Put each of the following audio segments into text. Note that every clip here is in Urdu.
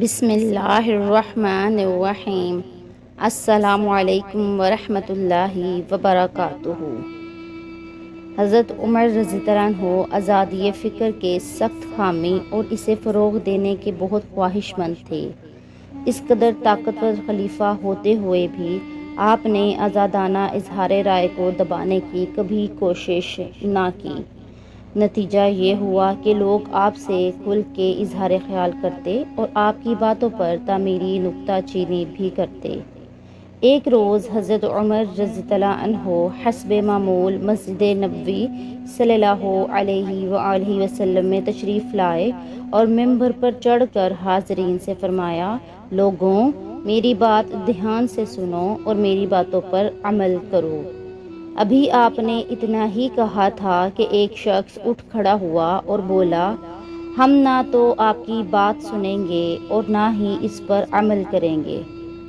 بسم اللہ الرحمن الرحیم۔ السلام علیکم ورحمۃ اللہ وبرکاتہ۔ حضرت عمر رضی اللہ عنہ آزادی فکر کے سخت حامی اور اسے فروغ دینے کے بہت خواہش مند تھے۔ اس قدر طاقتور خلیفہ ہوتے ہوئے بھی آپ نے آزادانہ اظہار رائے کو دبانے کی کبھی کوشش نہ کی۔ نتیجہ یہ ہوا کہ لوگ آپ سے کھل کے اظہار خیال کرتے اور آپ کی باتوں پر تعمیری نکتہ چینی بھی کرتے۔ ایک روز حضرت عمر رضی اللہ عنہ حسب معمول مسجد نبوی صلی اللہ علیہ وآلہ وسلم میں تشریف لائے اور ممبر پر چڑھ کر حاضرین سے فرمایا، لوگوں، میری بات دھیان سے سنو اور میری باتوں پر عمل کرو۔ ابھی آپ نے اتنا ہی کہا تھا کہ ایک شخص اٹھ کھڑا ہوا اور بولا، ہم نہ تو آپ کی بات سنیں گے اور نہ ہی اس پر عمل کریں گے۔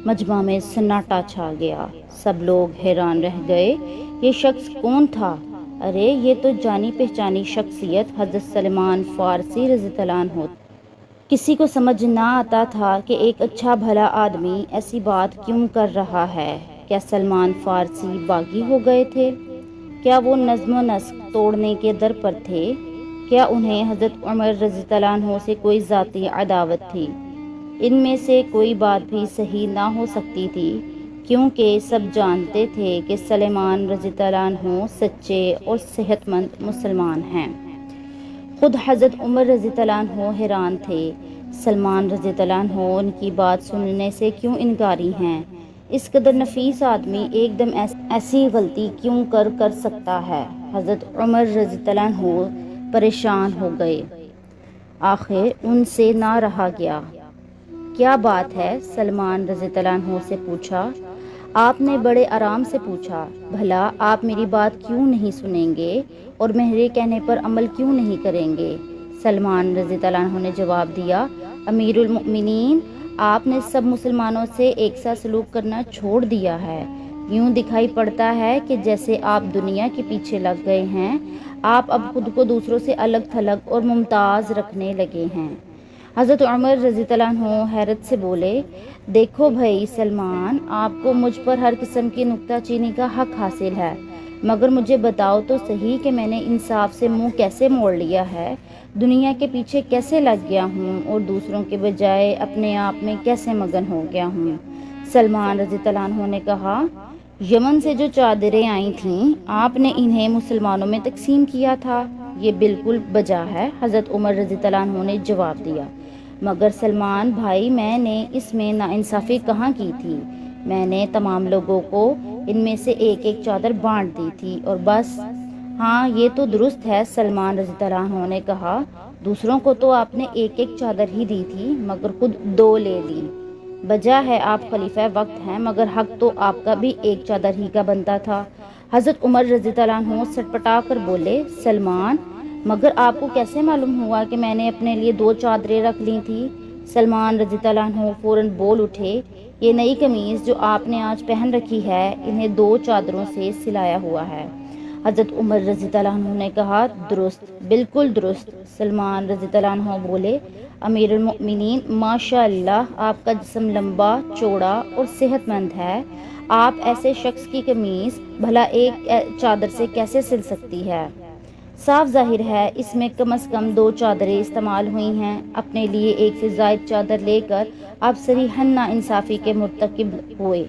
مجمع میں سناٹا چھا گیا۔ سب لوگ حیران رہ گئے، یہ شخص کون تھا؟ ارے یہ تو جانی پہچانی شخصیت حضرت سلمان فارسی رضی اللہ عنہ۔ کسی کو سمجھ نہ آتا تھا کہ ایک اچھا بھلا آدمی ایسی بات کیوں کر رہا ہے۔ کیا سلمان فارسی باغی ہو گئے تھے؟ کیا وہ نظم و نسق توڑنے کے در پر تھے؟ کیا انہیں حضرت عمر رضی اللہ عنہ سے کوئی ذاتی عداوت تھی؟ ان میں سے کوئی بات بھی صحیح نہ ہو سکتی تھی، کیونکہ سب جانتے تھے کہ سلمان رضی اللہ عنہ سچے اور صحت مند مسلمان ہیں۔ خود حضرت عمر رضی اللہ عنہ حیران تھے، سلمان رضی اللہ عنہ ان کی بات سننے سے کیوں انکاری ہیں؟ اس قدر نفیس آدمی ایک دم ایسی غلطی کیوں کر سکتا ہے؟ حضرت عمر رضی اللہ عنہ پریشان ہو گئے۔ آخر ان سے نہ رہا گیا۔ کیا بات ہے؟ سلمان رضی اللہ عنہ سے پوچھا۔ آپ نے بڑے آرام سے پوچھا، بھلا آپ میری بات کیوں نہیں سنیں گے اور میرے کہنے پر عمل کیوں نہیں کریں گے؟ سلمان رضی اللہ عنہ نے جواب دیا، امیر المؤمنین، آپ نے سب مسلمانوں سے ایک سا سلوک کرنا چھوڑ دیا ہے۔ یوں دکھائی پڑتا ہے کہ جیسے آپ دنیا کے پیچھے لگ گئے ہیں، آپ اب خود کو دوسروں سے الگ تھلگ اور ممتاز رکھنے لگے ہیں۔ حضرت عمر رضی اللہ عنہ حیرت سے بولے، دیکھو بھائی سلمان، آپ کو مجھ پر ہر قسم کی نکتہ چینی کا حق حاصل ہے، مگر مجھے بتاؤ تو صحیح کہ میں نے انصاف سے منہ کیسے موڑ لیا ہے، دنیا کے پیچھے کیسے لگ گیا ہوں اور دوسروں کے بجائے اپنے آپ میں کیسے مگن ہو گیا ہوں؟ سلمان رضی اللہ عنہ نے کہا، یمن سے جو چادریں آئی تھیں، آپ نے انہیں مسلمانوں میں تقسیم کیا تھا، یہ بالکل بجا ہے۔ حضرت عمر رضی اللہ عنہ نے جواب دیا، مگر سلمان بھائی، میں نے اس میں ناانصافی کہاں کی تھی؟ میں نے تمام لوگوں کو ان میں سے ایک ایک چادر بانٹ دی تھی اور بس۔ ہاں یہ تو درست ہے، سلمان رضی اللہ عنہ نے کہا، دوسروں کو تو آپ نے ایک ایک چادر ہی دی تھی مگر خود دو لے لی۔ بجا ہے آپ خلیفہ وقت ہیں، مگر حق تو آپ کا بھی ایک چادر ہی کا بنتا تھا۔ حضرت عمر رضی اللہ عنہ سٹپٹا کر بولے، سلمان، مگر آپ کو کیسے معلوم ہوا کہ میں نے اپنے لیے دو چادریں رکھ لی تھی؟ سلمان رضی اللہ عنہ فوراً بول اٹھے، یہ نئی قمیض جو آپ نے آج پہن رکھی ہے، انہیں دو چادروں سے سلایا ہوا ہے۔ حضرت عمر رضی اللہ عنہ نے کہا، درست، بالکل درست۔ سلمان رضی اللہ عنہ بولے، امیر المؤمنین، ماشاء اللہ آپ کا جسم لمبا چوڑا اور صحت مند ہے، آپ ایسے شخص کی قمیض بھلا ایک چادر سے کیسے سل سکتی ہے؟ صاف ظاہر ہے اس میں کم از کم دو چادریں استعمال ہوئی ہیں۔ اپنے لیے ایک سے زائد چادر لے کر آپ صریحاً ناانصافی کے مرتکب ہوئے۔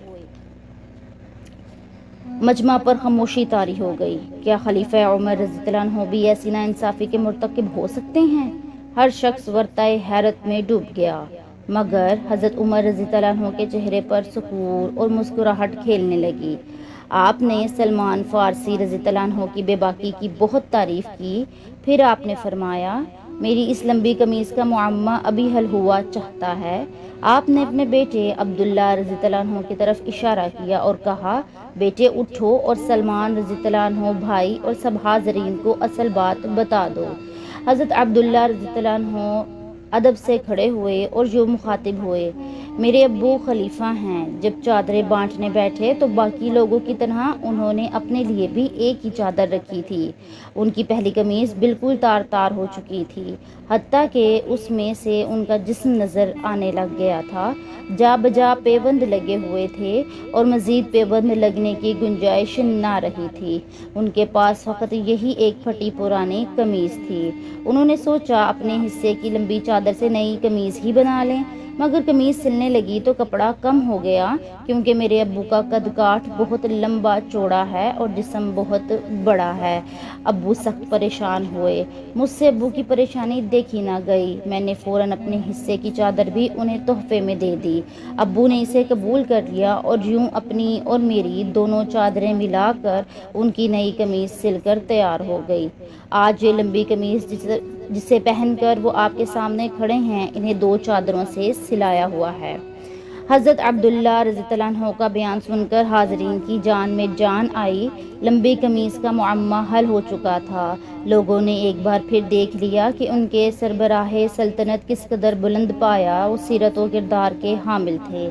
مجمع پر خاموشی طاری ہو گئی۔ کیا خلیفہ عمر رضی اللہ عنہ بھی ایسی ناانصافی کے مرتکب ہو سکتے ہیں؟ ہر شخص ورطۂ حیرت میں ڈوب گیا، مگر حضرت عمر رضی اللہ عنہ کے چہرے پر سکون اور مسکراہٹ کھیلنے لگی۔ آپ نے سلمان فارسی رضی اللہ عنہ کی بے باکی کی بہت تعریف کی، پھر آپ نے فرمایا، میری اس لمبی قمیض کا معمہ ابھی حل ہوا چاہتا ہے۔ آپ نے اپنے بیٹے عبداللہ رضی اللہ عنہ کی طرف اشارہ کیا اور کہا، بیٹے اٹھو اور سلمان رضی اللہ عنہ بھائی اور سب حاضرین کو اصل بات بتا دو۔ حضرت عبداللہ رضی اللہ عنہ ادب سے کھڑے ہوئے اور یوں مخاطب ہوئے، میرے ابو خلیفہ ہیں، جب چادریں بانٹنے بیٹھے تو باقی لوگوں کی طرح انہوں نے اپنے لیے بھی ایک ہی چادر رکھی تھی۔ ان کی پہلی قمیض بالکل تار تار ہو چکی تھی، حتیٰ کہ اس میں سے ان کا جسم نظر آنے لگ گیا تھا۔ جا بجا پیوند لگے ہوئے تھے اور مزید پیوند لگنے کی گنجائش نہ رہی تھی۔ ان کے پاس فقط یہی ایک پھٹی پرانی قمیض تھی۔ انہوں نے سوچا اپنے حصے کی لمبی چادر سے نئی قمیض ہی بنا لیں، مگر قمیض سلنے لگی تو کپڑا کم ہو گیا، کیونکہ میرے ابو کا قد کاٹ بہت لمبا چوڑا ہے اور جسم بہت بڑا ہے۔ ابو سخت پریشان ہوئے۔ مجھ سے ابو کی پریشانی دیکھی نہ گئی۔ میں نے فوراً اپنے حصے کی چادر بھی انہیں تحفے میں دے دی۔ ابو نے اسے قبول کر لیا اور یوں اپنی اور میری دونوں چادریں ملا کر ان کی نئی قمیض سل کر تیار ہو گئی۔ آج یہ لمبی قمیض جسے پہن کر وہ آپ کے سامنے کھڑے ہیں، انہیں 2 چادروں سے سلایا ہوا ہے۔ حضرت عبداللہ رضی اللہ عنہ کا بیان سن کر حاضرین کی جان میں جان آئی۔ لمبی قمیض کا معمہ حل ہو چکا تھا۔ لوگوں نے ایک بار پھر دیکھ لیا کہ ان کے سربراہ سلطنت کس قدر بلند پایا و سیرت و کردار کے حامل تھے۔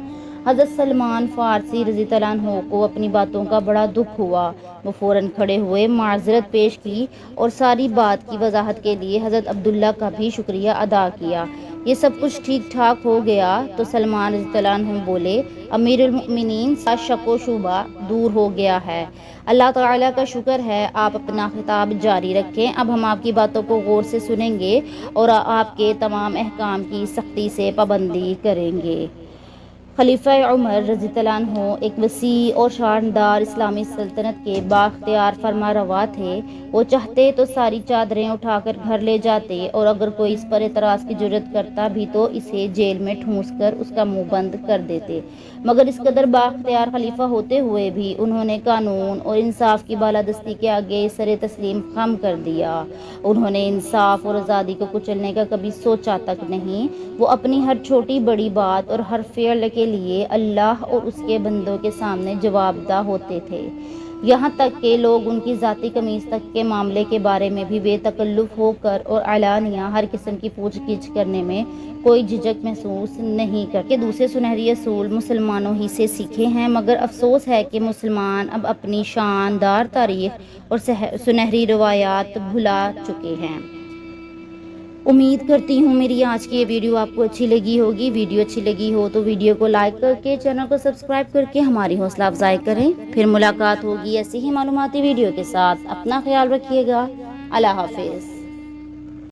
حضرت سلمان فارسی رضی اللہ عنہ کو اپنی باتوں کا بڑا دکھ ہوا۔ وہ فوراً کھڑے ہوئے، معذرت پیش کی اور ساری بات کی وضاحت کے لیے حضرت عبداللہ کا بھی شکریہ ادا کیا۔ یہ سب کچھ ٹھیک ٹھاک ہو گیا تو سلمان رضی اللہ عنہ بولے، امیر المؤمنین، سا شک و شبہ دور ہو گیا ہے۔ اللہ تعالیٰ کا شکر ہے۔ آپ اپنا خطاب جاری رکھیں۔ اب ہم آپ کی باتوں کو غور سے سنیں گے اور آپ کے تمام احکام کی سختی سے پابندی کریں گے۔ خلیفہ عمر رضی اللہ عنہ ایک وسیع اور شاندار اسلامی سلطنت کے بااختیار فرما روا تھے۔ وہ چاہتے تو ساری چادریں اٹھا کر گھر لے جاتے اور اگر کوئی اس پر اعتراض کی جرات کرتا بھی تو اسے جیل میں ٹھونس کر اس کا منہ بند کر دیتے، مگر اس قدر بااختیار خلیفہ ہوتے ہوئے بھی انہوں نے قانون اور انصاف کی بالادستی کے آگے سر تسلیم خم کر دیا۔ انہوں نے انصاف اور آزادی کو کچلنے کا کبھی سوچا تک نہیں۔ وہ اپنی ہر چھوٹی بڑی بات اور ہر فعل کے لیے اللہ اور اس کے بندوں کے سامنے جواب دہ ہوتے تھے، یہاں تک کہ لوگ ان کی ذاتی قمیض تک کے معاملے کے بارے میں بھی بے تکلف ہو کر اور علانیہ ہر قسم کی پوچھ گچھ کرنے میں کوئی جھجک محسوس نہیں کرتے کہ دوسرے سنہری اصول مسلمانوں ہی سے سیکھے ہیں۔ مگر افسوس ہے کہ مسلمان اب اپنی شاندار تاریخ اور سنہری روایات بھلا چکے ہیں۔ امید کرتی ہوں میری آج کی یہ ویڈیو آپ کو اچھی لگی ہوگی۔ ویڈیو اچھی لگی ہو تو ویڈیو کو لائک کر کے چینل کو سبسکرائب کر کے ہماری حوصلہ افزائی کریں۔ پھر ملاقات ہوگی ایسی ہی معلوماتی ویڈیو کے ساتھ۔ اپنا خیال رکھیے گا۔ اللہ حافظ۔